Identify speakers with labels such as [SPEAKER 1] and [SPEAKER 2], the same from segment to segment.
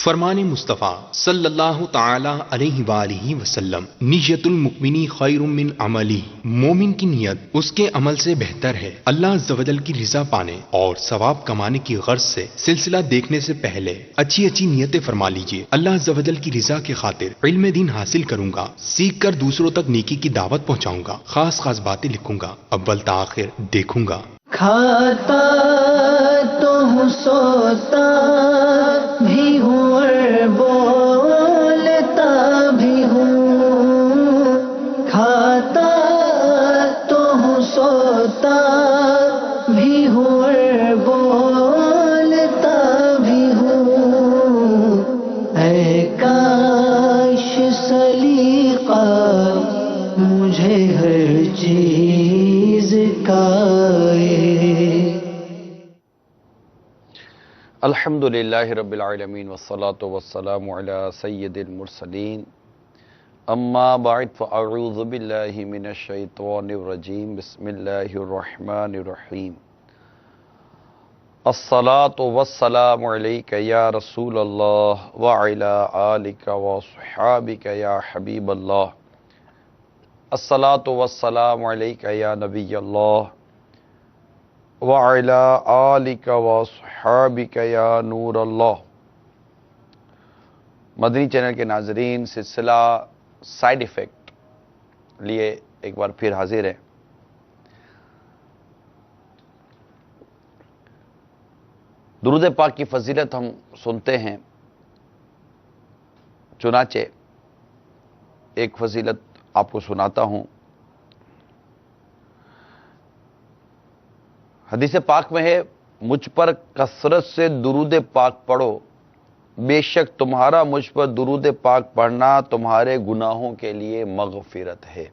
[SPEAKER 1] فرمان مصطفیٰ صلی اللہ تعالی علیہ وآلہ وسلم، نیت المؤمنی خیر من عملی، مومن کی نیت اس کے عمل سے بہتر ہے۔ اللہ عز و جل کی رضا پانے اور ثواب کمانے کی غرض سے سلسلہ دیکھنے سے پہلے اچھی اچھی نیتیں فرما لیجئے۔ اللہ عز و جل کی رضا کی خاطر علم دین حاصل کروں گا، سیکھ کر دوسروں تک نیکی کی دعوت پہنچاؤں گا، خاص خاص باتیں لکھوں گا، اول تاخیر دیکھوں گا۔
[SPEAKER 2] کھاتا تو ہوں، سوتا بھی ہوں اور بولتا بھی ہوں، کھاتا تو ہوں، سوتا بھی ہوں اور بولتا بھی ہوں، اے کاش سلیقہ مجھے ہر چیز کا
[SPEAKER 3] الحمدللہ رب العالمین والصلاة والسلام علی سید المرسلین، اما بعد فاعوذ باللہ من الشیطان الرجیم، بسم اللہ الرحمن الرحیم۔ الصلاة والسلام علیک یا رسول اللہ وعلی آلک وصحابک یا حبیب اللہ، الصلاة والسلام علیک یا نبی اللہ وعلی آلک وصحابک یا نور اللہ۔ مدنی چینل کے ناظرین، سلسلہ سائیڈ ایفیکٹ لیے ایک بار پھر حاضر ہے۔ درود پاک کی فضیلت ہم سنتے ہیں، چنانچہ ایک فضیلت آپ کو سناتا ہوں۔ حدیث پاک میں ہے، مجھ پر کثرت سے درود پاک پڑھو، بے شک تمہارا مجھ پر درود پاک پڑھنا تمہارے گناہوں کے لیے مغفرت ہے۔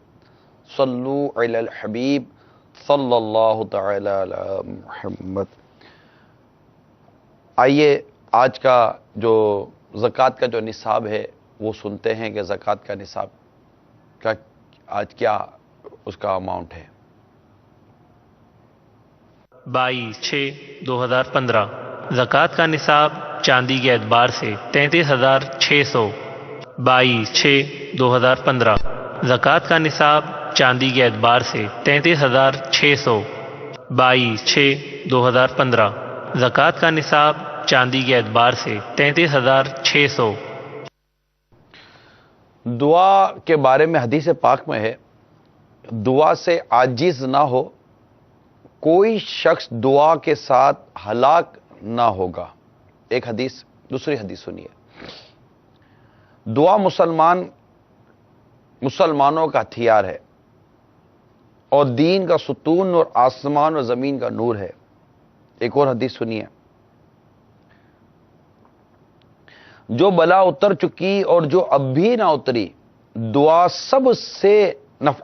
[SPEAKER 3] صلو علی الحبیب صلی اللہ تعالی علی محمد۔ آئیے آج کا جو زکوٰۃ کا جو نصاب ہے وہ سنتے ہیں کہ زکوٰۃ کا نصاب کا آج کیا اس کا اماؤنٹ ہے۔
[SPEAKER 4] 22/6/2015 زکوٰۃ کا نصاب چاندی کے اعتبار سے 33,600۔ 22/6/2015 زکوٰۃ کا نصاب چاندی کے اعتبار سے 33,600۔ 22/6/2015 زکوٰۃ کا نصاب چاندی کے اعتبار سے 33,600۔
[SPEAKER 3] دعا کے بارے میں حدیث پاک میں ہے، دعا سے عاجز نہ ہو، کوئی شخص دعا کے ساتھ ہلاک نہ ہوگا۔ ایک حدیث، دوسری حدیث سنیے۔ دعا مسلمانوں کا ہتھیار ہے اور دین کا ستون اور آسمان اور زمین کا نور ہے۔ ایک اور حدیث سنیے۔ جو بلا اتر چکی اور جو اب بھی نہ اتری، دعا سب سے